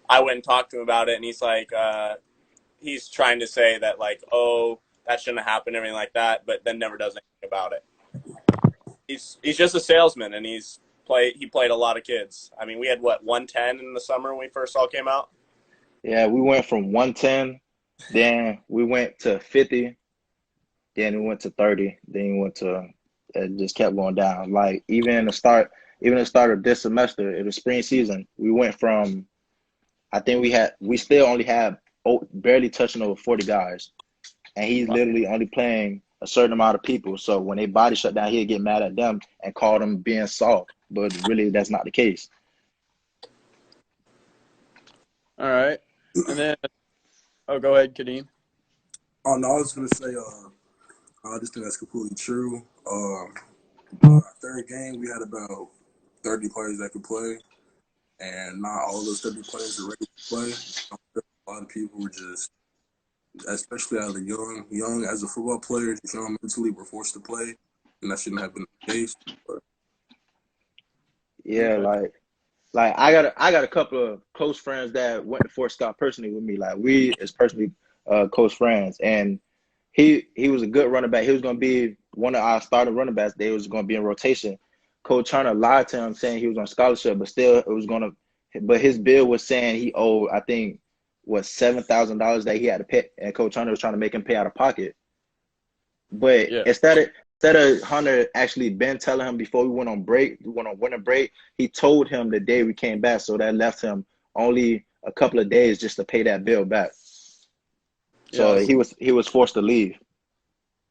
I went and talked to him about it, and he's like, he's trying to say that like, oh, that shouldn't have happened, everything like that, but then never does anything about it. He's just a salesman, and he played a lot of kids. I mean, we had what 110 in the summer when we first all came out. Yeah, we went from 110, then we went to 50, then we went to 30, then we went to it just kept going down. Like even the start of this semester, it was spring season. We went from I think we still only have barely touching over 40 guys, and he's literally only playing a certain amount of people. So when they body shut down, he'll get mad at them and call them being soft. But really, that's not the case. All right. And then, oh, go ahead, Kadeem. Oh no, I was gonna say, I just think that's completely true. Third game, we had about 30 players that could play, and not all of those 30 players are ready to play. A lot of people were just, especially out of the young as a football player, just young mentally, were forced to play, and that shouldn't have been the case. But Yeah, Okay. like I got a couple of close friends that went to Fort Scott personally with me. Like we is personally close friends, and he was a good running back. He was going to be one of our starting running backs. They was going to be in rotation. Coach Turner lied to him saying he was on scholarship, but still it was going to. But his bill was saying he owed I think what $7,000 that he had to pay, and Coach Turner was trying to make him pay out of pocket. But Yeah. instead of Hunter actually been telling him before we went on winter break, he told him the day we came back, so that left him only a couple of days just to pay that bill back. So Yes. he was forced to leave.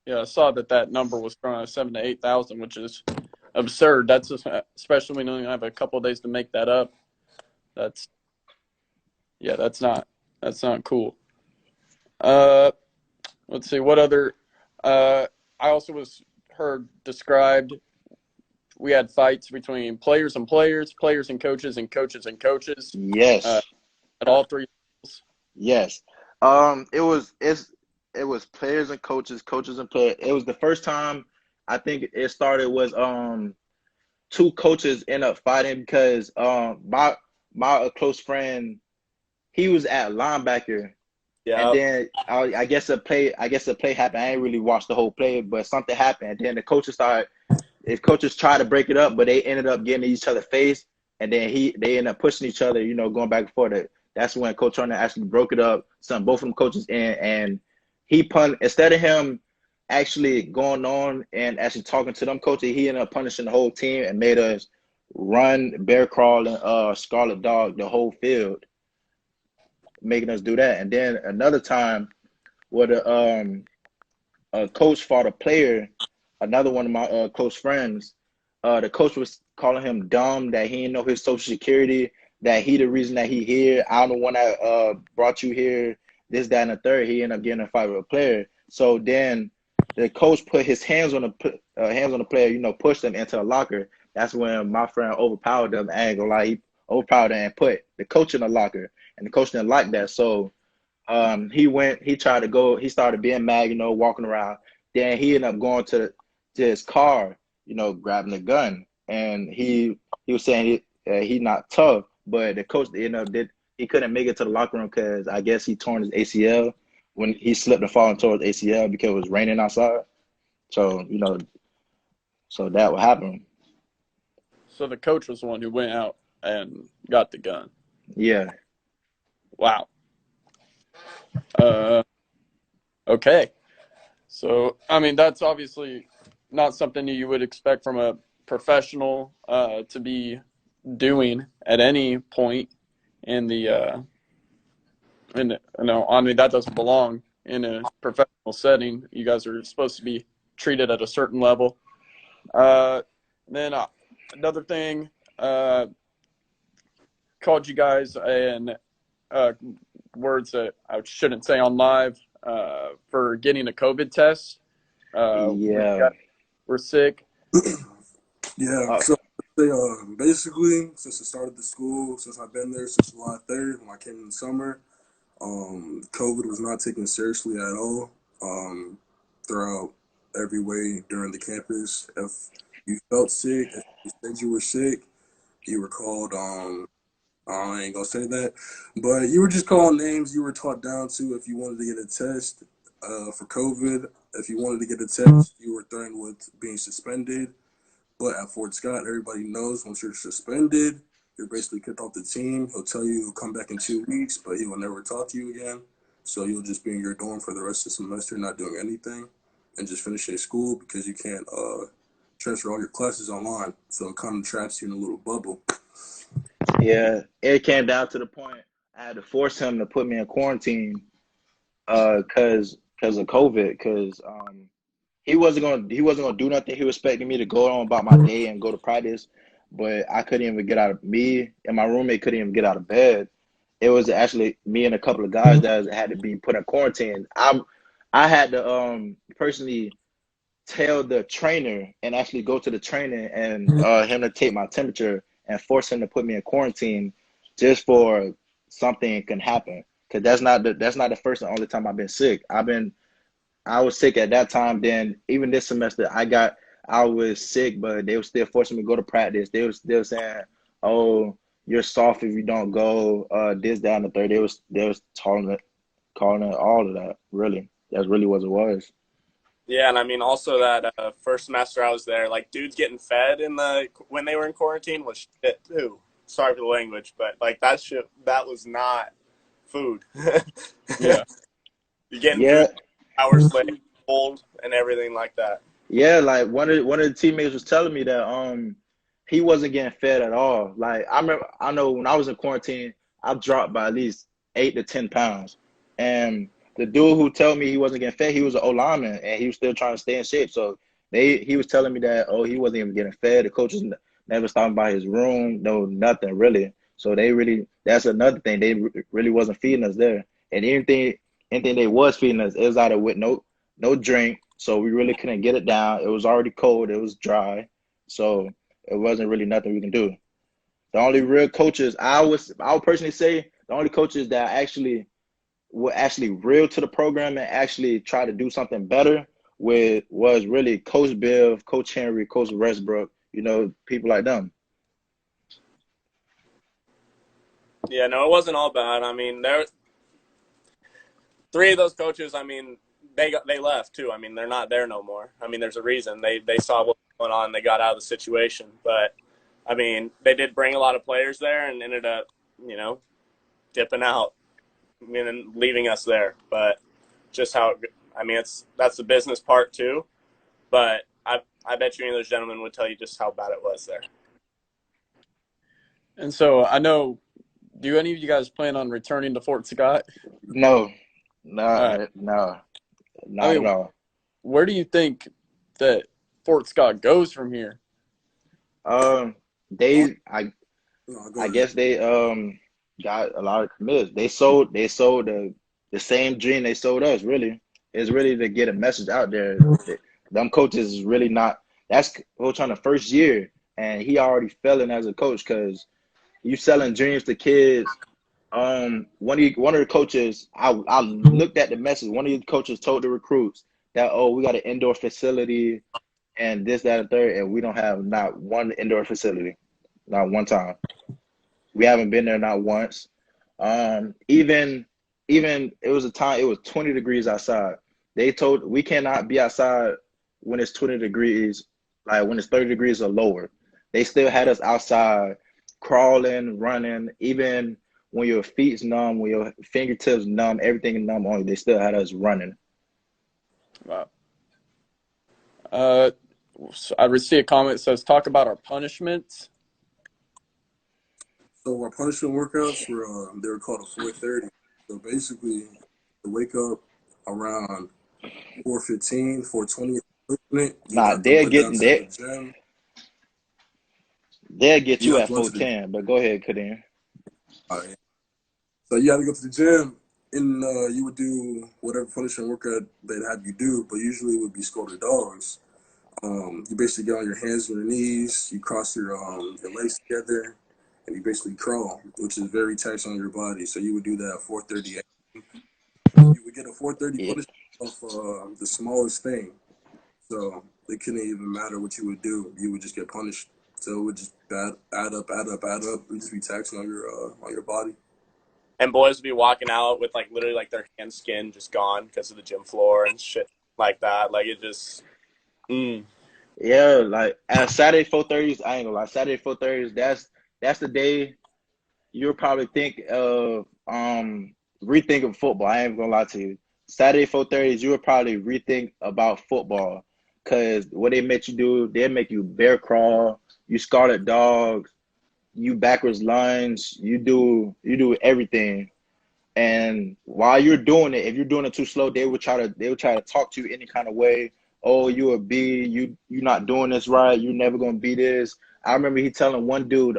Yeah. I saw that number was thrown at 7,000 to 8,000, which is absurd. That's especially when you only have a couple of days to make that up. That's yeah. That's not cool. Uh, let's see what other. Uh, I also was heard described. We had fights between players and players, players and coaches, and coaches and coaches. Uh, Yes, at all three levels. yes. It was players and coaches, coaches and players. It was the first time I think it started was two coaches end up fighting because my close friend he was at linebacker. And Yeah, then I guess a play happened. I ain't really watched the whole play, but something happened. And then the coaches started. If coaches tried to break it up, but they ended up getting in each other's face, and then they ended up pushing each other. Going back and forth. That's when Coach Turner actually broke it up. Sent both of them coaches in, and he instead of him actually going on and actually talking to them coaches, he ended up punishing the whole team and made us run, bear crawl, and scarlet dog the whole field, making us do that. And then another time where a coach fought a player, another one of my close friends. The coach was calling him dumb, that he didn't know his social security, that he the reason that he here. I'm the one that brought you here. This, that, and the third. He ended up getting in a fight with a player. So then the coach put his hands on the player. Pushed him into a locker. That's when my friend overpowered them. I ain't gonna lie, he overpowered him and put the coach in the locker, and the coach didn't like that. So he tried to go, he started being mad, walking around. Then he ended up going to his car, grabbing the gun. And he was saying he not tough, but the coach, did he couldn't make it to the locker room because I guess he torn his ACL when he slipped and falling towards ACL because it was raining outside. So, so that would happen. So the coach was the one who went out and got the gun. Yeah. Wow. Uh, okay. So I mean, that's obviously not something you would expect from a professional to be doing at any point in the I mean that doesn't belong in a professional setting. You guys are supposed to be treated at a certain level. Uh, then another thing, uh, called you guys and uh, words that I shouldn't say on live for getting a COVID test when you Yeah. guys were sick. yeah, Uh, so basically, since the start of the school, since I've been there since July 3rd when I came in the summer, COVID was not taken seriously at all. Throughout every way during the campus, if you felt sick, if you said you were sick, you were called I ain't gonna say that, but you were just calling names you were taught down to if you wanted to get a test for COVID. If you wanted to get a test, you were threatened with being suspended. But at Fort Scott, everybody knows once you're suspended, you're basically kicked off the team. He'll tell you he'll come back in 2 weeks, but he will never talk to you again. So you'll just be in your dorm for the rest of the semester, not doing anything, and just finish your school because you can't transfer all your classes online. So it kind of traps you in a little bubble. Yeah, it came down to the point I had to force him to put me in quarantine, cause of COVID, cause he wasn't gonna do nothing. He was expecting me to go on about my day and go to practice, but I couldn't even get out of me and my roommate couldn't even get out of bed. It was actually me and a couple of guys that had to be put in quarantine. I had to personally tell the trainer and actually go to the trainer and him to take my temperature and force him to put me in quarantine just for something can happen. Cause that's not the first and only time I've been sick. I was sick at that time. Then even this semester, I was sick, but they were still forcing me to go to practice. They were still saying, "Oh, you're soft if you don't go." This, that, and the third. They was calling it all of that. Really, that's really what it was. Yeah, and I mean also that first semester I was there, like dudes getting fed in the when they were in quarantine was shit too. Sorry for the language, but like that shit that was not food. Yeah. You're getting Yeah, food hours late, cold, and everything like that. yeah. Like one of the teammates was telling me that he wasn't getting fed at all. Like I know when I was in quarantine, I dropped by at least 8 to 10 pounds. And the dude who told me he wasn't getting fed, he was an O lineman and he was still trying to stay in shape. So he was telling me that he wasn't even getting fed. The coaches never stopped by his room, no nothing really. So that's another thing. They really wasn't feeding us there. And anything they was feeding us, it was either with no drink. So we really couldn't get it down. It was already cold. It was dry. So it wasn't really nothing we can do. The only real coaches I would personally say the only coaches that actually were actually real to the program and actually try to do something better with was really Coach Bill, Coach Henry, Coach Westbrook, people like them. Yeah, no, it wasn't all bad. I mean, there three of those coaches. I mean, they left too. I mean, they're not there no more. I mean, there's a reason they saw what was going on. They got out of the situation, but I mean, they did bring a lot of players there and ended up, you know, dipping out. I mean, and leaving us there. But just how I mean, that's the business part too. But I bet you any of those gentlemen would tell you just how bad it was there. And so I know, do any of you guys plan on returning to Fort Scott? No, All right. no, no, I not at mean, all. where do you think that Fort Scott goes from here? Um, Oh, they I no, go I ahead. guess they got a lot of commits. They sold the same dream they sold us. Really, it's really to get a message out there. Them coaches is really not. That's Coach on the first year, and he already failing as a coach because you selling dreams to kids. One of the coaches, I looked at the message. One of the coaches told the recruits that we got an indoor facility and this, that, and third, and we don't have not one indoor facility, not one time. We haven't been there not once. Even it was a time it was 20 degrees outside. They told we cannot be outside when it's 20 degrees, like when it's 30 degrees or lower. They still had us outside crawling, running, even when your feet's numb, when your fingertips numb, everything is numb on you, they still had us running. Wow. Uh, so I see a comment that says, talk about our punishments. So our punishment workouts were they were called a 4:30. So basically, to wake up around 4:15, 4:20, you would Nah, have to run down to the gym. they'll get You you have at to run to the 410, but go ahead, Kadeem. yeah. So you had to go to the gym, and you would do whatever punishment workout they'd have you do, but usually it would be scolded dogs. You basically get on your hands and your knees, you cross your legs together, and you basically crawl, which is very taxing on your body. So you would do that at 4:30. You would get a 4:30 Yeah. punishment off the smallest thing. So it couldn't even matter what you would do. You would just get punished. So it would just add up, add up, add up. It would just be taxing on your body. And boys would be walking out with like literally like their hand skin just gone because of the gym floor and shit like that. Like it just. Yeah, like at Saturday 4:30s, I ain't gonna lie. Saturday 4:30s, that's the day you'll probably think of rethinking football. I ain't gonna lie to you. Saturday 4:30s, you would probably rethink about football because what they make you do, they make you bear crawl, you scarlet dogs, you backwards lunge, you do everything. And while you're doing it, if you're doing it too slow, they would try to talk to you any kind of way. Oh, you a B, you not doing this right, you never gonna be this. I remember he's telling one dude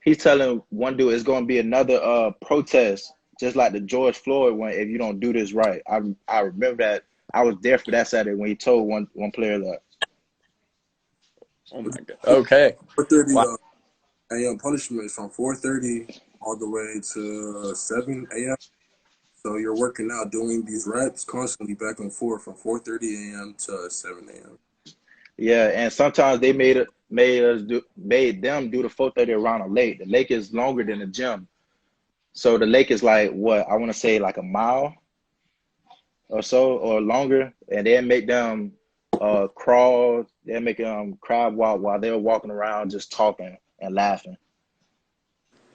it's gonna be another protest, just like the George Floyd one, if you don't do this right. I remember that. I was there for that Saturday when he told one player that. Oh my god. Okay. 4:30 Wow. a.m. punishment is from 4:30 all the way to 7 a.m. So you're working out, doing these reps constantly back and forth from 4:30 a.m. to 7 a.m. Yeah, and sometimes they made them do the 4:30 around a lake. The lake is longer than the gym. So the lake is like what I want to say like a mile or so or longer, and they make them crawl. They make them crab walk while they're walking around just talking and laughing.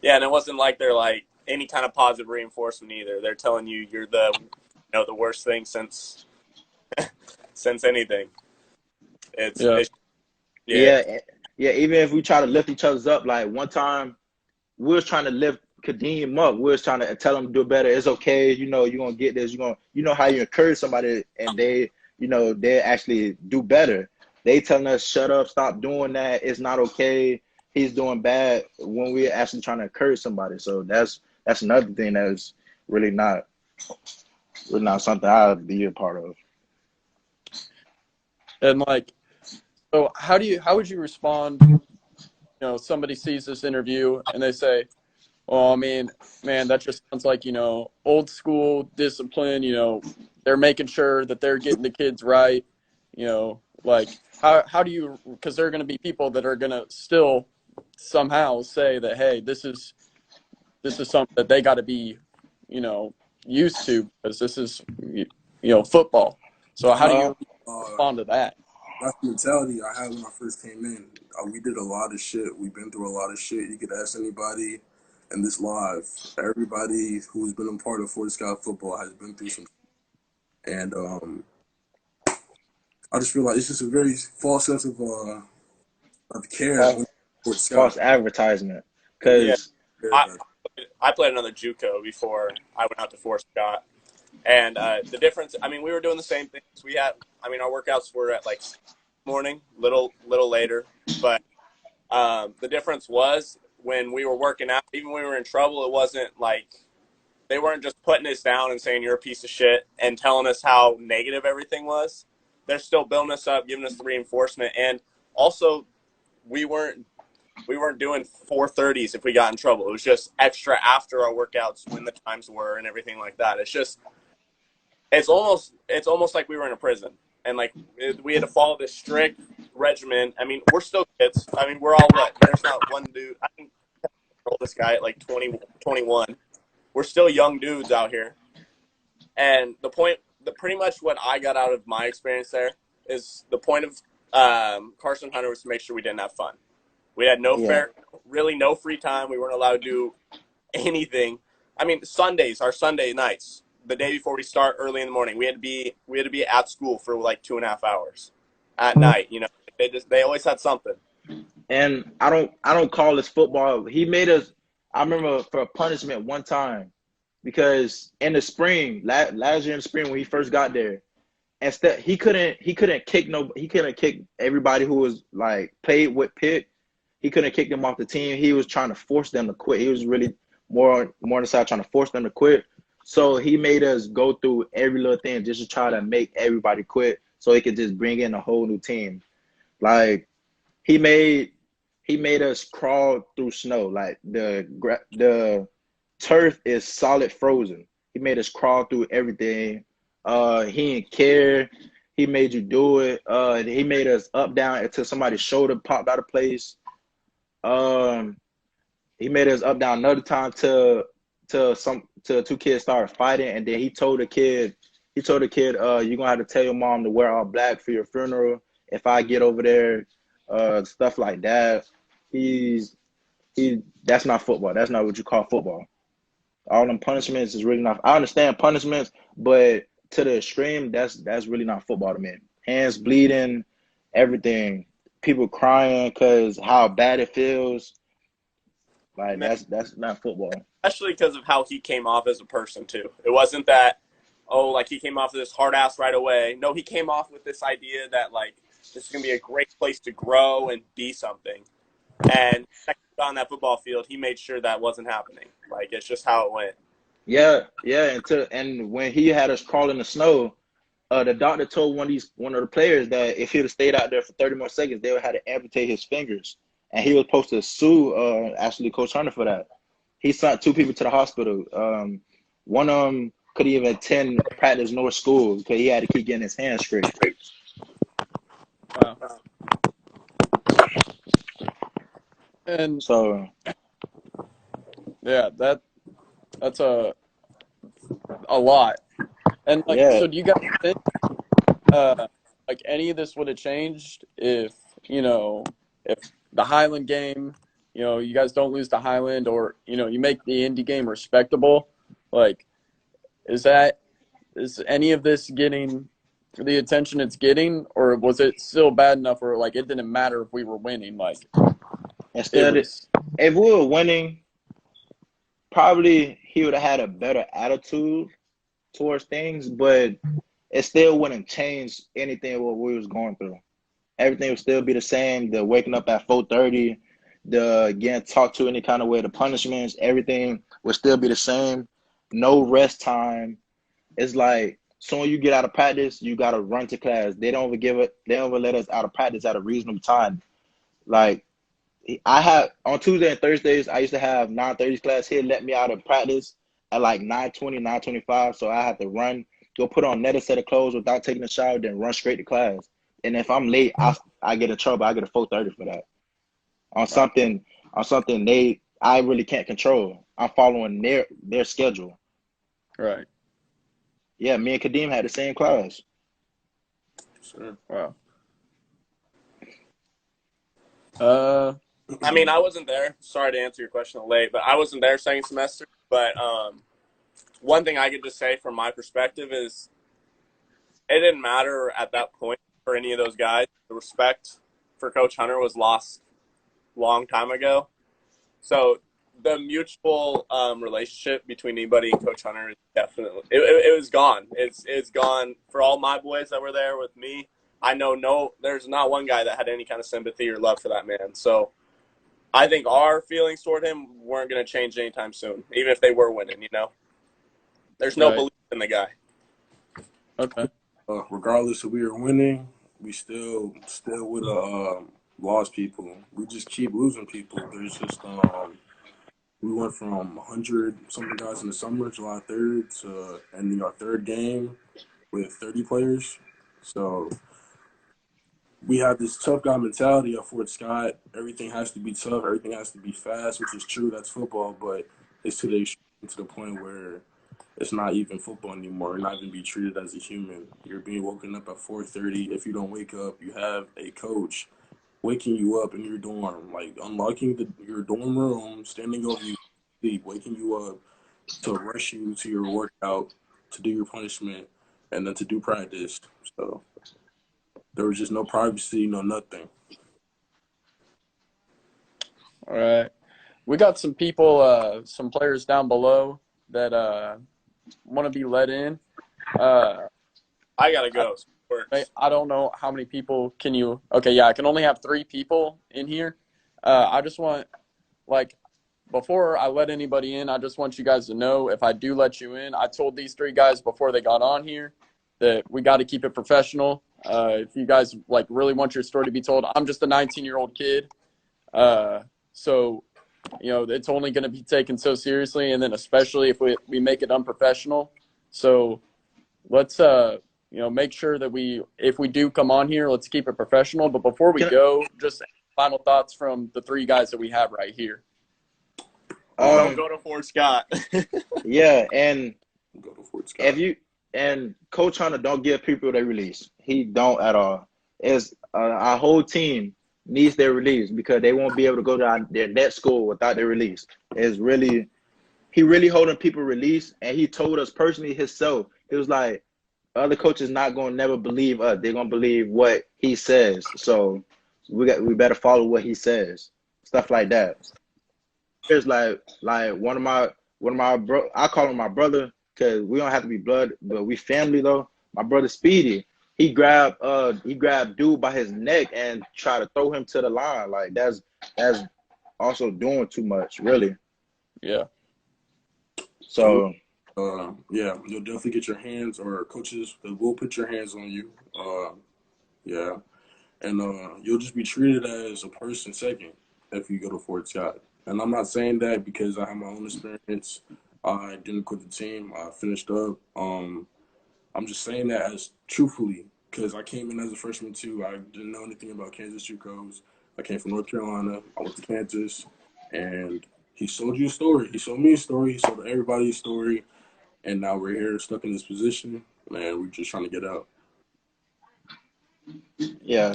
Yeah, and it wasn't like they're like any kind of positive reinforcement either. They're telling you you're the worst thing since anything. Yeah. It's yeah. Yeah, yeah. Even if we try to lift each other's up, like one time we was trying to lift Kadeem up. We was trying to tell him to do better. It's okay. You're gonna get this. How you encourage somebody and they actually do better. They telling us shut up, stop doing that. It's not okay. He's doing bad when we're actually trying to encourage somebody. So that's another thing that's really not something I'd be a part of. And like, so how would you respond? Somebody sees this interview and they say, "Well, I mean, man, that just sounds like old school discipline. They're making sure that they're getting the kids right. Like how do you? Because there are going to be people that are going to still somehow say that, hey, this is something that they got to be, used to because this is football. So how do Uh, you respond to that? That's the mentality I had when I first came in. We did a lot of shit. We've been through a lot of shit. You could ask anybody in this live. Everybody who's been a part of Fort Scott football has been through some shit. And I just feel like it's just a very false sense of care false, when Fort Scott. false advertisement. Yeah. Because Very I bad. I played another JUCO before I went out to Fort Scott, and the difference. I mean, we were doing the same things. We had. I mean, our workouts were at like morning, little later, but the difference was when we were working out. Even when we were in trouble, it wasn't like they weren't just putting us down and saying you're a piece of shit and telling us how negative everything was. They're still building us up, giving us the reinforcement, and also we weren't doing 4:30s if we got in trouble. It was just extra after our workouts when the times were and everything like that. It's almost like we were in a prison and like we had to follow this strict regimen. I mean, we're still kids. I mean, we're all what? There's not one dude. I think this guy at like 20, 21. We're still young dudes out here. And pretty much what I got out of my experience there is the point of Carson Hunter was to make sure we didn't have fun. We had yeah, really no free time. We weren't allowed to do anything. I mean, our Sunday nights, the day before we start early in the morning, we had to be at school for like 2.5 hours at night. They always had something. and I don't call this football. He made us. I remember for a punishment one time because in the spring, last year in the spring when he first got there, instead he couldn't kick everybody who was like played with Pitt. He couldn't kick them off the team. He was trying to force them to quit. He was really more on the side trying to force them to quit. So he made us go through every little thing just to try to make everybody quit so he could just bring in a whole new team. Like he made he made us crawl through snow. Like the turf is solid frozen. He made us crawl through everything. He didn't care. He made you do it. He made us up down until somebody's shoulder popped out of place. Um, he made us up down another time to two kids started fighting, and then he told the kid, you're gonna have to tell your mom to wear all black for your funeral if I get over there, stuff like that. He that's not football. That's not what you call football. All them punishments is really not. I understand punishments, but to the extreme, that's really not football to me. Hands bleeding, everything, people crying because how bad it feels. Like Man, that's not football. especially because of how he came off as a person too. It wasn't that like he came off this hard ass right away. No, he came off with this idea that like this is gonna be a great place to grow and be something. And on that football field, he made sure that wasn't happening. Like it's just how it went. Yeah, yeah. And when he had us crawl in the snow, the doctor told one of the players that if he'd have stayed out there for 30 more seconds, they would have to amputate his fingers, and he was supposed to sue actually Coach Hunter for that. He sent two people to the hospital. One of them could even attend practice nor school because he had to keep getting his hands straight. Wow. And So yeah, that's a lot. And like, yeah, so do you guys think like any of this would have changed if if the Highland game, you guys don't lose to Highland, or you make the Indy game respectable? Like, is any of this getting the attention it's getting, or was it still bad enough where like it didn't matter if we were winning? Like it instead was. if we were winning, probably he would have had a better attitude towards things, but it still wouldn't change anything what we was going through. Everything would still be the same. The waking up at 4:30, the getting talked to any kind of way, the punishments, everything would still be the same. No rest time. It's like soon you get out of practice, you gotta run to class. They don't even let us out of practice at a reasonable time. Like I have on Tuesday and Thursdays, I used to have 9:30 class. He'd let me out of practice at like 9:20, 9:25. So I had to run, go put on another set of clothes without taking a shower, then run straight to class. And if I'm late, I get in trouble. I get a 4:30 for that. On Wow. something I really can't control. I'm following their schedule. Right. Yeah, me and Kadeem had the same class. Sure. Wow. Uh, I mean, I wasn't there. Sorry to answer your question late, but I wasn't there second semester. But one thing I could just say from my perspective is it didn't matter at that point for any of those guys. The respect for Coach Hunter was lost long time ago. So the mutual relationship between anybody and Coach Hunter is definitely it was gone. It's gone for all my boys that were there with me. I know there's not one guy that had any kind of sympathy or love for that man. So I think our feelings toward him weren't going to change anytime soon, even if they were winning. There's no right. belief in the guy. Okay. Regardless if we were winning, we still would have lost people. We just keep losing people. There's just we went from 100 something guys in the summer, July 3rd, to ending our third game with 30 players. So we have this tough guy mentality at Fort Scott. Everything has to be tough. Everything has to be fast, which is true. That's football, but it's to the point where it's not even football anymore. You're not even be treated as a human. You're being woken up at 4:30. If you don't wake up, you have a coach waking you up in your dorm, like unlocking your dorm room, standing over you, sleep, waking you up to rush you to your workout, to do your punishment, and then to do practice. So there was just no privacy, no nothing. All right. We got some people, some players down below that want to be let in. I gotta go. I don't know how many people can you. Okay, yeah, I can only have 3 people in here. I just want, like, before I let anybody in, I just want you guys to know if I do let you in, I told these 3 guys before they got on here that we got to keep it professional. If you guys like really want your story to be told, I'm just a 19-year-old kid. So, it's only going to be taken so seriously, and then especially if we make it unprofessional. So let's make sure that if we do come on here, let's keep it professional. But before we go, just final thoughts from the three guys that we have right here. Don't go to Fort Scott. Yeah, and Go to Fort Scott. and Coach Hunter don't give people their release. He don't at all. It's our whole team needs their release because they won't be able to go to their net school without their release. He really holding people release, and he told us personally himself. It was like other coaches not gonna never believe us. They're gonna believe what he says. So we better follow what he says. Stuff like that. It's like one of my I call him my brother because we don't have to be blood, but we family though. My brother Speedy, he grabbed dude by his neck and tried to throw him to the line. Like that's also doing too much, really. Yeah. So yeah, you'll definitely get your hands, or coaches that will put your hands on you. Yeah, and you'll just be treated as a person second if you go to Fort Scott. And I'm not saying that because I have my own experience. I didn't quit the team. I finished up. I'm just saying that as truthfully because I came in as a freshman too. I didn't know anything about Kansas JUCOs. I came from North Carolina. I went to Kansas, and he sold you a story. He sold me a story. He sold everybody a story. And now we're here stuck in this position, and we're just trying to get out. yeah,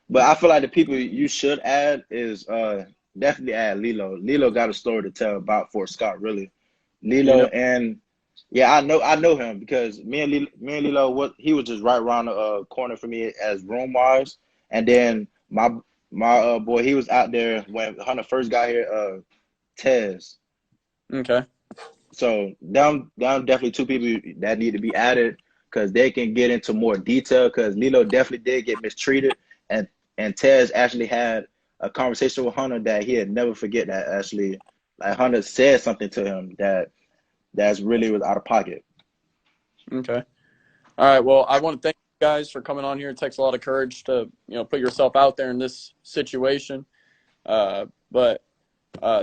but I feel like the people you should add is definitely add Lilo. Lilo got a story to tell about Fort Scott, really. Lilo and yeah, I know him because me and Lilo he was just right around the corner for me as room wise, and then my boy he was out there when Hunter first got here, Tez. Okay. So them definitely two people that need to be added because they can get into more detail because Lilo definitely did get mistreated and Tez actually had a conversation with Hunter that he had never forget that actually like Hunter said something to him that's really was out of pocket. Okay. All right. Well, I want to thank you guys for coming on here. It takes a lot of courage to put yourself out there in this situation. But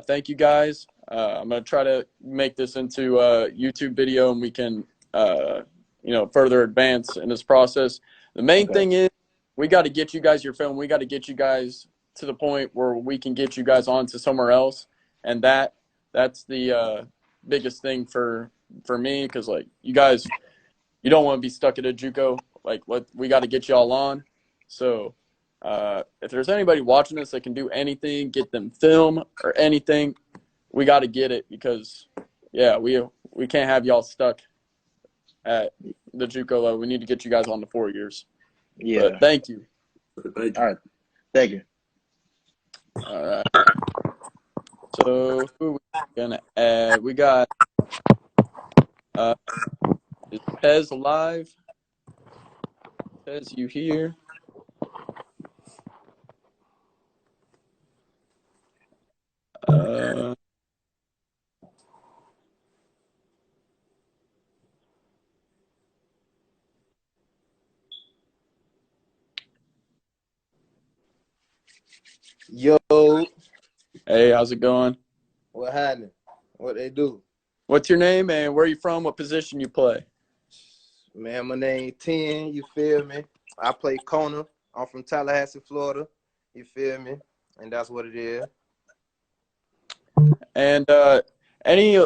thank you guys. I'm going to try to make this into a YouTube video and we can, further advance in this process. The main thing is we got to get you guys your film. We got to get you guys to the point where we can get you guys on to somewhere else. And that's the biggest thing for me because, like, you guys, you don't want to be stuck at a JUCO. Like, we got to get y'all on. So if there's anybody watching this that can do anything, get them film or anything, we got to get it because, yeah, we can't have y'all stuck at the JUCO level. We need to get you guys on to 4 years. Yeah. But thank you. Thank you. All right. Thank you. All right. So who are we gonna add? We got is Pez alive? Pez, you here? Yo, Hey, how's it going? what happened? What they do? What's your name and where are you from? What position you play? Man, my name 10, you feel me? I play corner. I'm from Tallahassee, Florida. You feel me? And that's what it is. And any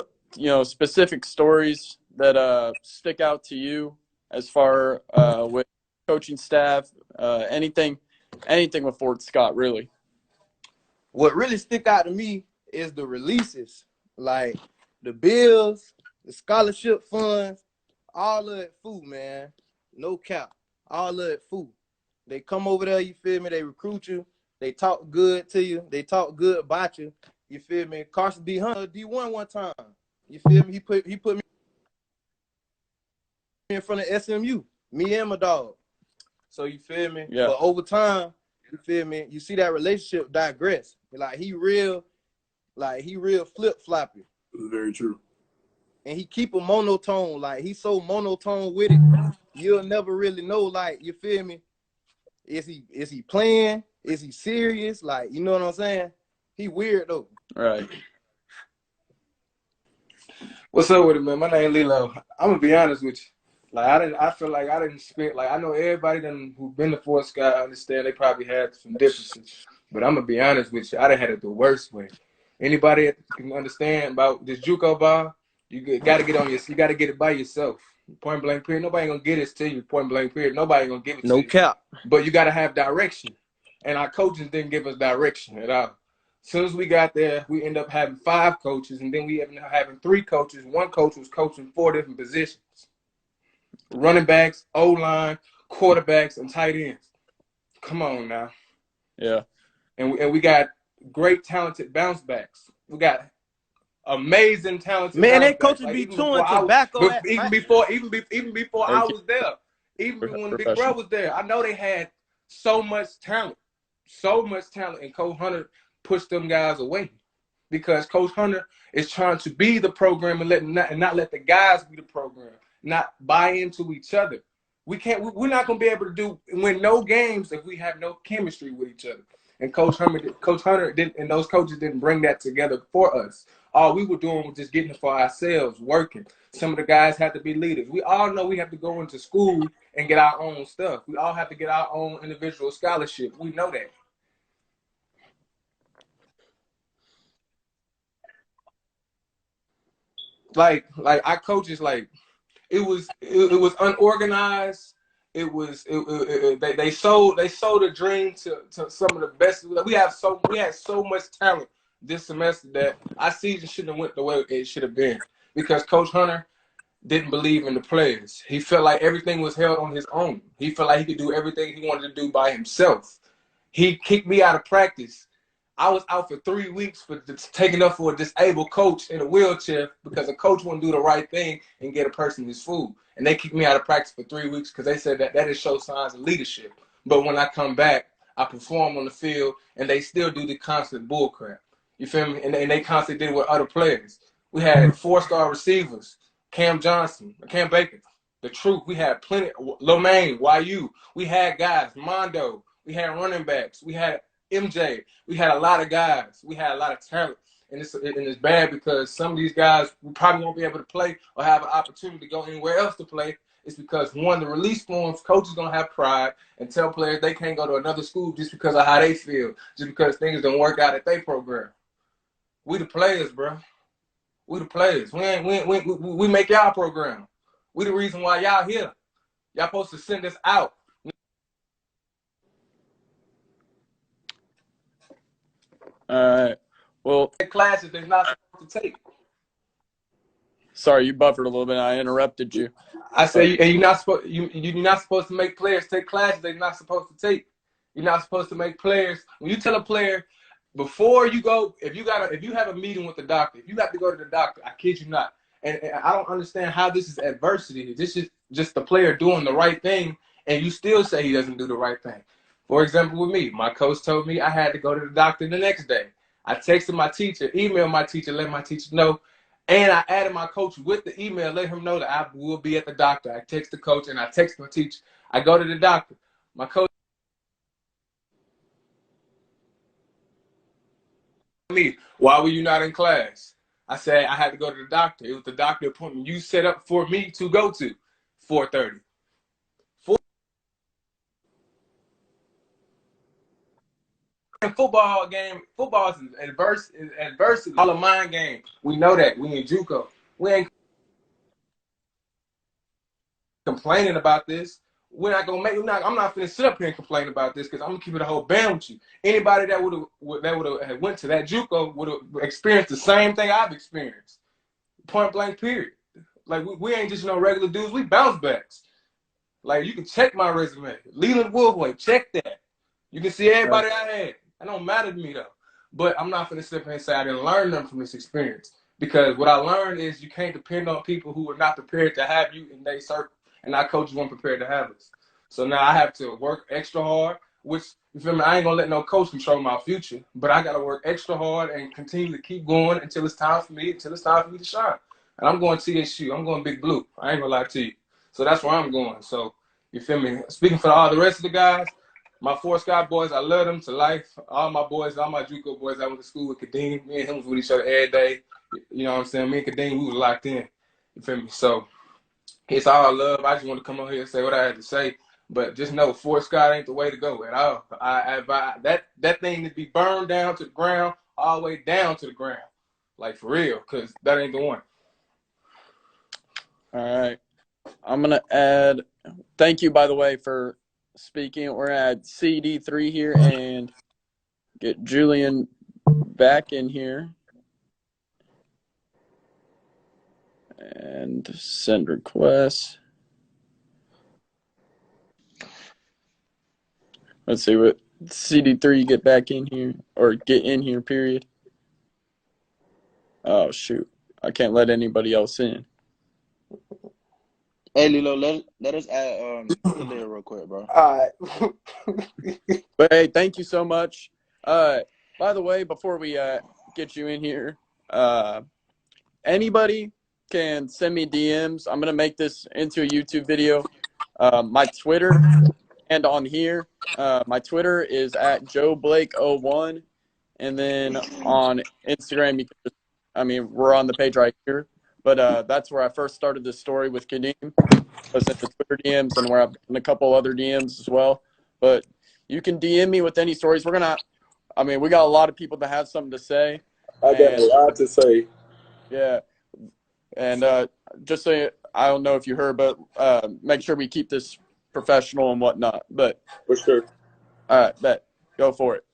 specific stories that stick out to you as far with coaching staff, anything with Fort Scott, really? What really stick out to me is the releases. Like the bills, the scholarship funds, all of it food, man. No cap. All of it food. They come over there, you feel me? They recruit you. They talk good to you. They talk good about you. You feel me? Carson D. Hunter, D1 one time. You feel me? He put me in front of SMU. Me and my dog. So you feel me? Yeah. But over time, you feel me? You see that relationship digress. Like he real flip-floppy. Very true. And he keep a monotone. Like he's so monotone with it. You'll never really know, like, you feel me? Is he playing? Is he serious? Like, you know what I'm saying? He weird though. Right. What's up with it, man? My name Lilo. I'm gonna be honest with you. Like I feel like I didn't spit. Like I know everybody who been to Fort Scott understand they probably had some differences, but I'm gonna be honest with you, I done had it the worst way. Anybody that can understand about this JUCO ball, got to get on your, you got to get it by yourself. Point blank period. Nobody gonna get it to you. Point blank period. Nobody gonna give it to No you. cap. But you got to have direction, and our coaches didn't give us direction at all. As soon as we got there, we end up having 5 coaches, and then we ended up having 3 coaches. One coach was coaching 4 different positions: running backs, O-line, quarterbacks, and tight ends. Come on now. Yeah. And we got great talented bounce backs. We got amazing talented Man, bounce that backs. coaches Like be even before chewing I was, tobacco at even before I Okay. was there, even when Big Bro Professional. was there, I know they had so much talent, and Coach Hunter pushed them guys away because Coach Hunter is trying to be the program and not let the guys be the program, not buy into each other. We're not gonna be able to win no games if we have no chemistry with each other. And Coach Hunter didn't, and those coaches didn't bring that together for us. All we were doing was just getting it for ourselves, working. Some of the guys had to be leaders. We all know we have to go into school and get our own stuff. We all have to get our own individual scholarship. We know that. Like our coaches, like it was unorganized. They sold a dream to some of the best. We had so much talent this semester that our season shouldn't have went the way it should have been because Coach Hunter didn't believe in the players. He felt like everything was held on his own. He felt like he could do everything he wanted to do by himself. He kicked me out of practice. I was out for 3 weeks for taking up for a disabled coach in a wheelchair because a coach wouldn't do the right thing and get a person his food. And they kicked me out of practice for 3 weeks because they said that didn't show signs of leadership. But when I come back, I perform on the field, and they still do the constant bull crap. You feel me? And they constantly did it with other players. We had 4-star receivers, Cam Baker, the truth. We had plenty, Lomaine, YU. We had guys, Mondo. We had running backs. We had MJ. We had a lot of guys. We had a lot of talent. And it's bad because some of these guys probably won't be able to play or have an opportunity to go anywhere else to play. It's because, one, the release forms, coaches going to have pride and tell players they can't go to another school just because of how they feel, just because things don't work out at their program. We the players, bro. We the players. We make y'all program. We the reason why y'all here. Y'all supposed to send us out. All right. Well, Classes they're not supposed to take. sorry, you buffered a little bit. I interrupted you. I say, and you're not supposed to make players take classes they're not supposed to take. You're not supposed to make players. When you tell a player before you go, if you have a meeting with the doctor, if you have to go to the doctor, I kid you not. And I don't understand how this is adversity. This is just the player doing the right thing, and you still say he doesn't do the right thing. For example, with me, my coach told me I had to go to the doctor the next day. I texted my teacher, emailed my teacher, let my teacher know. And I added my coach with the email, let him know that I will be at the doctor. I text the coach and I text my teacher. I go to the doctor. My coach me, why were you not in class? I said I had to go to the doctor. It was the doctor appointment you set up for me to go to, 4:30. Football is adversity. All a mind game. We know that. We in JUCO. We ain't complaining about this. We're not gonna make. I'm not gonna sit up here and complain about this because I'm gonna keep it a whole band with you. Anybody that would have went to that JUCO would have experienced the same thing I've experienced. Point blank. Period. Like we ain't just no regular dudes. We bounce backs. Like you can check my resume. Leland Wolfway, check that. You can see everybody I had. That don't matter to me though. But I'm not gonna sit here and say I didn't learn them from this experience. Because what I learned is you can't depend on people who are not prepared to have you in their circle. And our coaches weren't prepared to have us. So now I have to work extra hard, which, you feel me, I ain't gonna let no coach control my future. But I gotta work extra hard and continue to keep going until it's time for me to shine. And I'm going TSU. I'm going Big Blue. I ain't gonna lie to you. So that's where I'm going. So you feel me? Speaking for all the rest of the guys, my Fort Scott boys, I love them to life. All my boys, all my JUCO boys, I went to school with Kadeem. Me and him was with each other every day. You know what I'm saying? Me and Kadeem, we was locked in. You feel me? So It's all love. I just want to come on here and say what I had to say. But just know Fort Scott ain't the way to go at all. That thing to be burned down to the ground, all the way down to the ground. Like for real, because that ain't the one. All right. I'm going to add, thank you, by the way, for speaking. We're going to add CD3 here and get Julian back in here. And send requests. Let's see what CD3 get back in here, or get in here, period. Oh, shoot. I can't let anybody else in. Hey, Lilo, let us add Khalil real quick, bro. All right. But, hey, thank you so much. By the way, before we get you in here, anybody can send me DMs. I'm going to make this into a YouTube video. My Twitter and on here, my Twitter is at JoeBlake01. And then on Instagram, you can just, we're on the page right here. But that's where I first started this story with Kadeem. I was in the Twitter DMs and where I've done a couple other DMs as well. But you can DM me with any stories. We got a lot of people that have something to say. I got a lot to say. Yeah. And just so I don't know if you heard, but make sure we keep this professional and whatnot. But For sure. all right, bet. Go for it.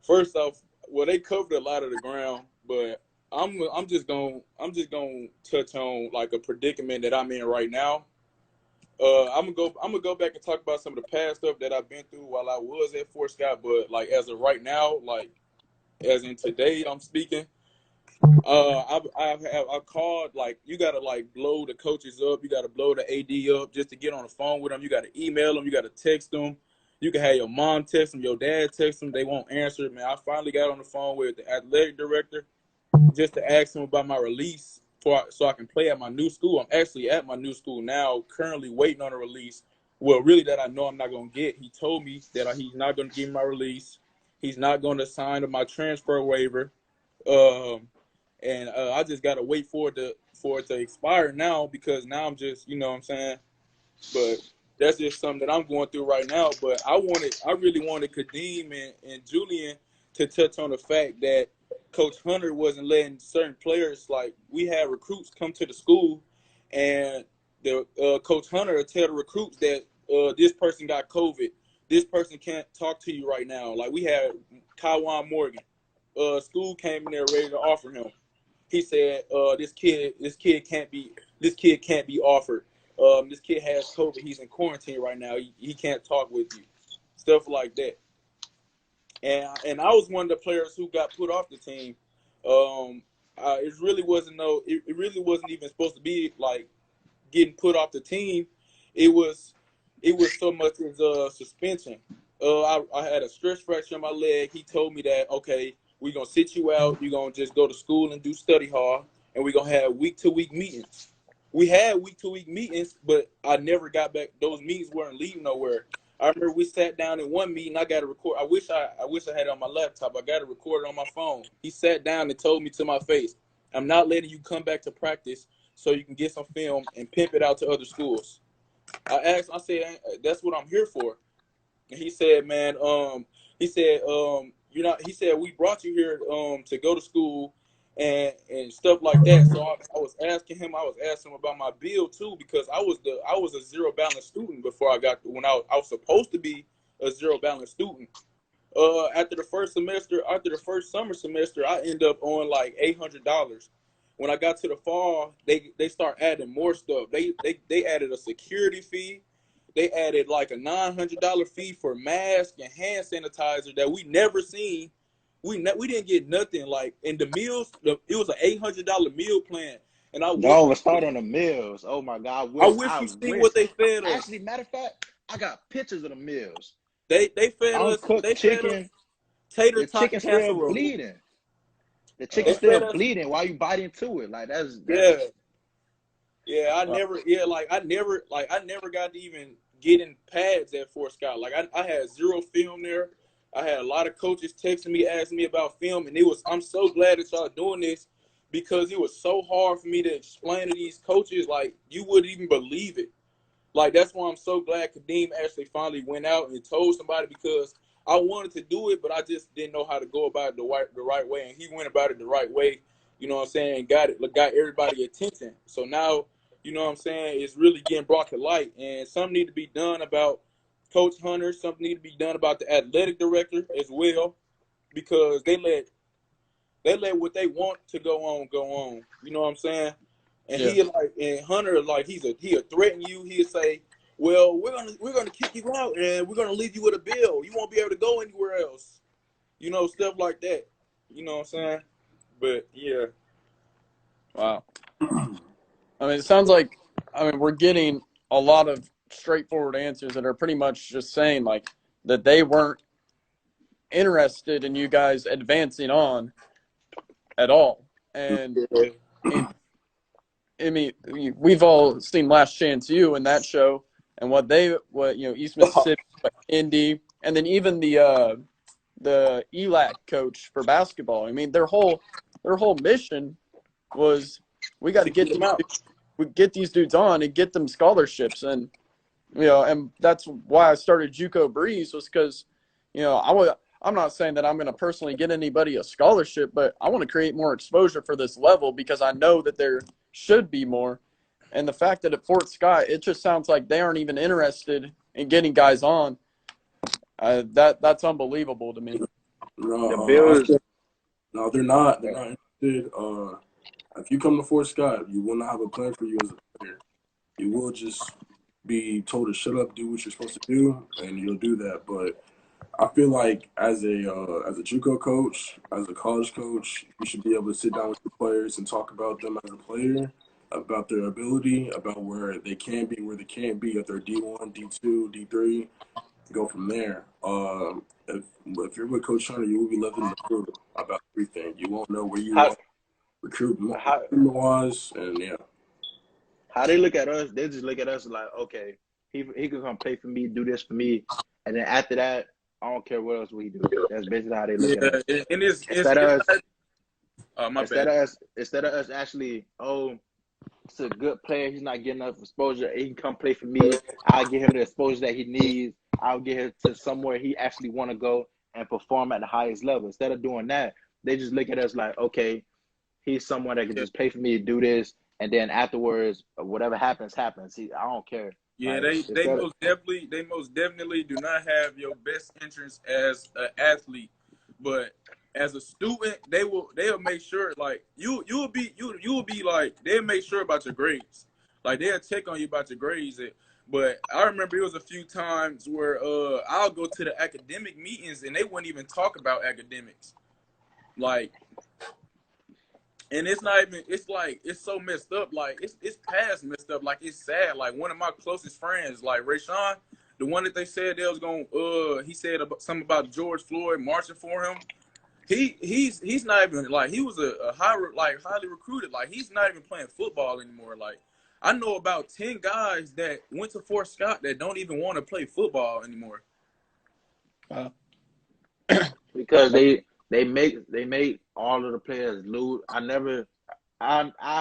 First off, well, they covered a lot of the ground, but I'm just gonna touch on like a predicament that I'm in right now. I'm gonna go back and talk about some of the past stuff that I've been through while I was at Fort Scott, but like as of right now, like as in today, I'm speaking. I've called, like, you gotta like blow the coaches up, you gotta blow the AD up just to get on the phone with them. You gotta email them, you gotta text them. You can have your mom text them, your dad text them. They won't answer it, man. I finally got on the phone with the athletic director just to ask him about my release so I can play at my new school. I'm actually at my new school now, currently waiting on a release. Well, really, that I know I'm not gonna get. He told me that he's not gonna give me my release. He's not gonna sign my transfer waiver. And I just gotta wait for it to expire now, because now I'm just, you know what I'm saying. But that's just something that I'm going through right now. But I really wanted Kadeem and Julian to touch on the fact that Coach Hunter wasn't letting certain players, like, we had recruits come to the school, and the Coach Hunter would tell the recruits that this person got COVID, this person can't talk to you right now. Like, we had Kywan Morgan, school came in there ready to offer him. He said, this kid can't be offered. This kid has COVID. He's in quarantine right now. He can't talk with you. Stuff like that. And I was one of the players who got put off the team. It really wasn't even supposed to be like getting put off the team. It was so much as a suspension. I had a stress fracture in my leg. He told me that, okay, we're gonna sit you out. You're gonna just go to school and do study hall, and we're gonna have week-to-week meetings. We had week-to-week meetings, but I never got back. Those meetings weren't leading nowhere. I remember we sat down in one meeting. I got to record. I wish I had it on my laptop. I got to record it on my phone. He sat down and told me to my face, "I'm not letting you come back to practice so you can get some film and pimp it out to other schools." I said, "That's what I'm here for." And he said, "Man, you're not." He said, "We brought you here to go to school and stuff like that." So I was asking him about my bill too, because I was a zero balance student before when I was supposed to be a zero balance student. After the first summer semester, I ended up on like $800. When I got to the fall, they start adding more stuff. They added a security fee. They added like a $900 fee for mask and hand sanitizer that we never seen. We didn't get nothing. Like, in the meals, it was an $800 meal plan, and Don't even start on the meals. Oh my God, I wish I you seen wish. what they fed us. Actually, matter of fact, I got pictures of the meals. They fed us Uncooked chicken. tater The tot chicken still casserole. bleeding. The chicken They still fed us, bleeding while you bite into it. Like that's yeah. Yeah, Wow. I never got to even get in pads at Fort Scott. Like, I had zero film there. I had a lot of coaches texting me, asking me about film, and I'm so glad that y'all doing this, because it was so hard for me to explain to these coaches, like, you wouldn't even believe it. Like, that's why I'm so glad Kadeem actually finally went out and told somebody, because I wanted to do it, but I just didn't know how to go about it the right way. And he went about it the right way, you know what I'm saying, and got everybody attention. So now, you know what I'm saying, it's really getting brought to light. And something need to be done about Coach Hunter. Something need to be done about the athletic director as well, because they let what they want to go on. You know what I'm saying? And Yeah. and Hunter, like, he'll threaten you. He'll say, "Well, we're gonna kick you out, and we're gonna leave you with a bill. You won't be able to go anywhere else." You know, stuff like that. You know what I'm saying? But yeah, Wow. I mean, it sounds like, we're getting a lot of straightforward answers that are pretty much just saying, like, that they weren't interested in you guys advancing on at all. And I mean, we've all seen Last Chance U in that show, and what East Mississippi, Indy, and then even the ELAC coach for basketball. I mean, their whole mission was, we got to to get them out. get these dudes on and get them scholarships. And and that's why I started JUCO Breeze, was because I'm not saying that I'm going to personally get anybody a scholarship, but I want to create more exposure for this level, because I know that there should be more. And the fact that at Fort Scott, it just sounds like they aren't even interested in getting guys on. That's unbelievable to me. The No, Bills. no, they're not. They're not interested. If you come to Fort Scott, you will not have a plan for you as a player. You will just be told to shut up, do what you're supposed to do, and you'll do that. But I feel like as a JUCO coach, as a college coach, you should be able to sit down with the players and talk about them as a player, about their ability, about where they can be, where they can't be, if they're D1, D2, D3, go from there. If you're with Coach Hunter, you will be left in the field about everything. You won't know where you How are recruitment how wise, and yeah. how they look at us? They just look at us like, okay, he could come play for me, do this for me, and then after that, I don't care what else we do. That's basically how they look at us. Yeah, and it's Instead of us, my bad. instead of us actually, oh, it's a good player. He's not getting enough exposure. He can come play for me. I'll give him the exposure that he needs. I'll get him to somewhere he actually want to go and perform at the highest level. Instead of doing that, they just look at us like, okay, he's someone that can Yeah, just play for me to do this, and then afterwards, whatever happens, happens. I don't care. yeah, Like they instead of most definitely do not have your best interest as an athlete, but as a student, they'll make sure, like, you will be like, they'll make sure about your grades, like, they'll check on you about your grades. But I remember it was a few times where I'll go to the academic meetings and they wouldn't even talk about academics, like. And it's not even, it's like, it's so messed up. Like, it's past messed up. Like, it's sad. Like, one of my closest friends, like Rayshawn, the one that they said they was going he said something about George Floyd marching for him. He's not even, like, he was a highly recruited. Like, he's not even playing football anymore. Like, I know about 10 guys that went to Fort Scott that don't even want to play football anymore. because they make all of the players lose. I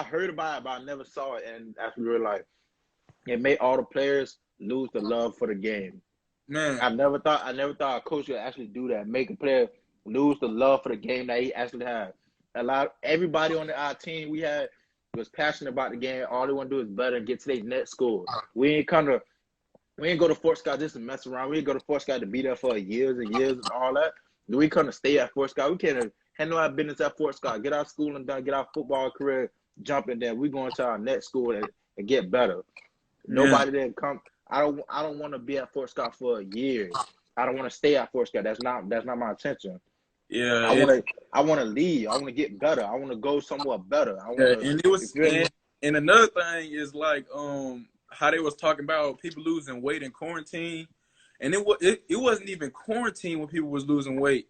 heard about it, but I never saw it, and that's real life. It made all the players lose the love for the game. Man, I never thought a coach would actually do that. Make a player lose the love for the game that he actually had. Everybody on our team we had was passionate about the game. All they want to do is better and get to their next score. We ain't go to Fort Scott just to mess around. We ain't go to Fort Scott to be there for years and years and all that. We come to stay at Fort Scott. We can't handle our business at Fort Scott. Get our schooling done, get our football career jumping. Then we going to our next school and get better. man. Nobody didn't come. I don't want to be at Fort Scott for years. I don't want to stay at Fort Scott. That's not my intention. Yeah, I want to leave. I want to get better. I want to go somewhere better. I want yeah, to. and it You was, feel me? and another thing is, like, how they was talking about people losing weight in quarantine, and it wasn't even quarantine when people was losing weight.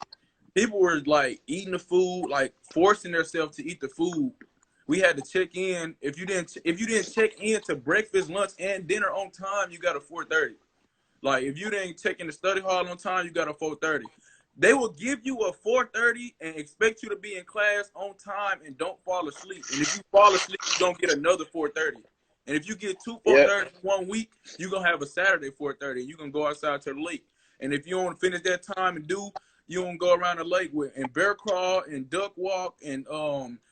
People were, like, eating the food, like, forcing themselves to eat the food. We had to check in. If you didn't check in to breakfast, lunch, and dinner on time, you got a 4:30. Like, if you didn't check in the study hall on time, you got a 4:30. They will give you a 4:30 and expect you to be in class on time and don't fall asleep. And if you fall asleep, you don't get another 4:30. And if you get two Yep. 4:30 in 1 week, you're gonna have a Saturday 4:30. You're gonna go outside to the lake. And if you don't finish that time and you don't go around the lake with and bear crawl and duck walk and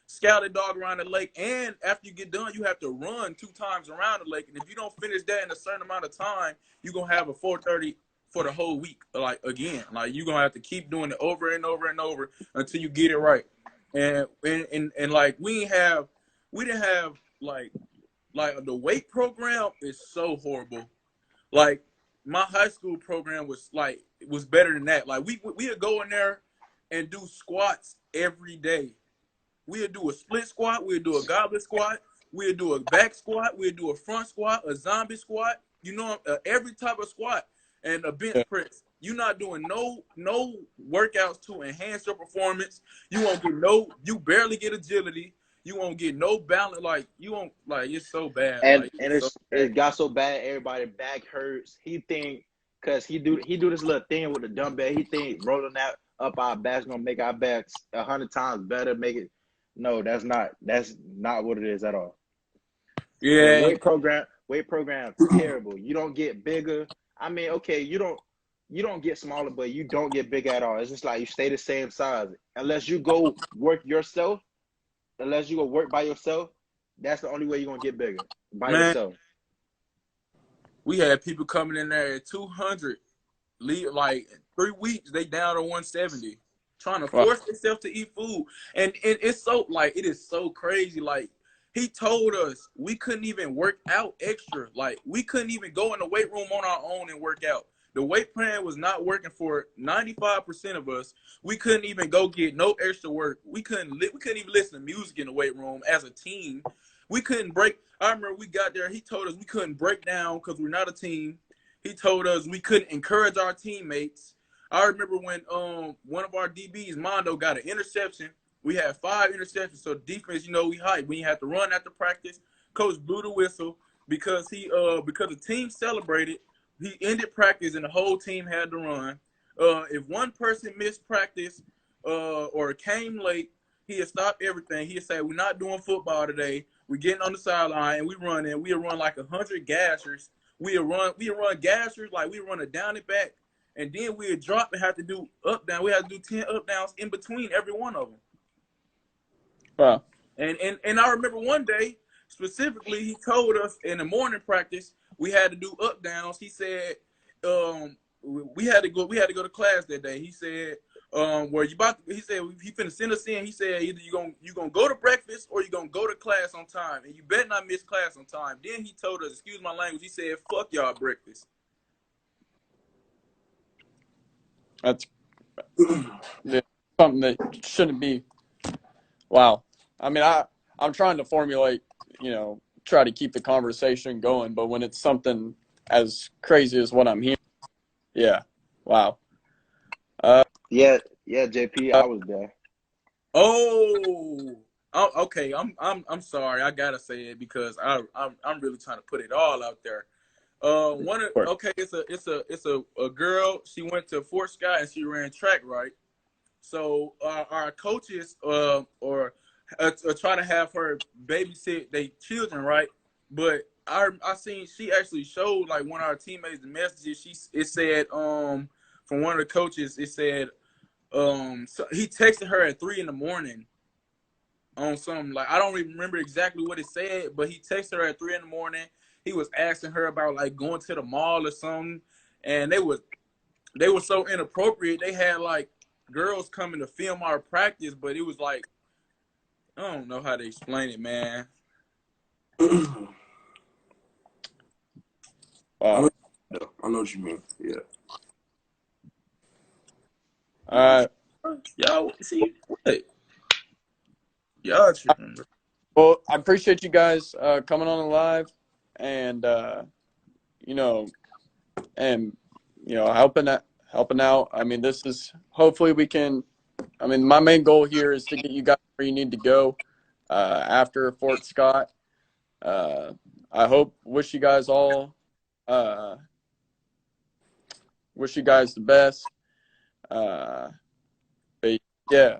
scouted dog around the lake. And after you get done, you have to run 2 times around the lake. And if you don't finish that in a certain amount of time, you're gonna have a 4:30 for the whole week. Like again, like you're gonna have to keep doing it over and over and over until you get it right. And like we didn't have like the weight program is so horrible. Like my high school program was better than that. Like we would go in there and do squats every day. We'd do a split squat, we'd do a goblet squat, we'd do a back squat, we'd do a front squat, a zombie squat, every type of squat and a bench press. You're not doing no workouts to enhance your performance. You won't get you barely get agility. You won't get no balance. Like you won't it's so bad. And So it got so bad, everybody back hurts. He think because he do this little thing with the dumbbell. He think rolling that up our backs gonna make our backs 100 times better. Make it no, that's not what it is at all. The yeah. weight program terrible. You don't get bigger. I mean, okay, you don't get smaller, but you don't get bigger at all. It's just like you stay the same size unless you go work yourself. Unless you go work by yourself, that's the only way you're gonna get bigger by yourself. We had people coming in there at 200, like 3 weeks, they down to 170, trying to force themselves to eat food. And it's so it is so crazy. Like he told us we couldn't even work out extra. Like we couldn't even go in the weight room on our own and work out. The weight plan was not working for 95% of us. We couldn't even go get no extra work. We couldn't even listen to music in the weight room as a team. We couldn't break. I remember we got there. He told us we couldn't break down because we're not a team. He told us we couldn't encourage our teammates. I remember when one of our DBs, Mondo, got an interception. We had 5 interceptions. So defense, we hype. We had to run after practice. Coach blew the whistle because because the team celebrated. He ended practice and the whole team had to run. If one person missed practice or came late, he'd stop everything. He'd say, "We're not doing football today. We're getting on the sideline and we running. We'd run like 100 gashers. We'd run gashers like we run a down and back, and then we'd drop and have to do up down. We had to do 10 up downs in between every one of them. Wow. And I remember one day specifically, he told us in the morning practice we had to do up downs. He said we had to go to class that day. He said he said he finna send us in. He said either you gonna go to breakfast or you gonna go to class on time, and you better not miss class on time. Then he told us, excuse my language, he said, "Fuck y'all breakfast." That's something that shouldn't be. Wow. I mean, I'm trying to formulate, try to keep the conversation going, but when it's something as crazy as what I'm hearing, yeah. Wow. Yeah, JP, I was there. Oh, okay. I'm sorry. I gotta say it because I'm really trying to put it all out there. It's a girl. She went to Fort Scott and she ran track, right? So our coaches or trying to have her babysit their children, right? But I seen she actually showed like one of our teammates the messages. It said from one of the coaches, it said so he texted her at 3 a.m. on something like I don't even remember exactly what it said, but he texted her at 3 a.m. He was asking her about like going to the mall or something, and they were so inappropriate. They had like girls coming to film our practice, but it was like I don't know how to explain it, man. Wow. I know what you mean. Yeah. Y'all see what? Y'all tripping. Well, I appreciate you guys coming on the live and helping out. I mean, this is hopefully we can. I mean, my main goal here is to get you guys where you need to go after Fort Scott. Wish you guys all wish you guys the best. But yeah.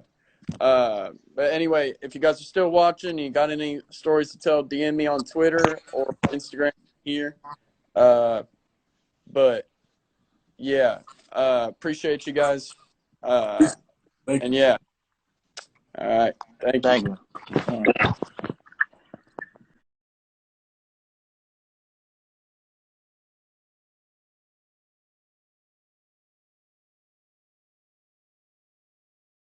But anyway, if you guys are still watching, you got any stories to tell, DM me on Twitter or Instagram here. But yeah, appreciate you guys. Thank And you. yeah. All right. Thank you. Thank you.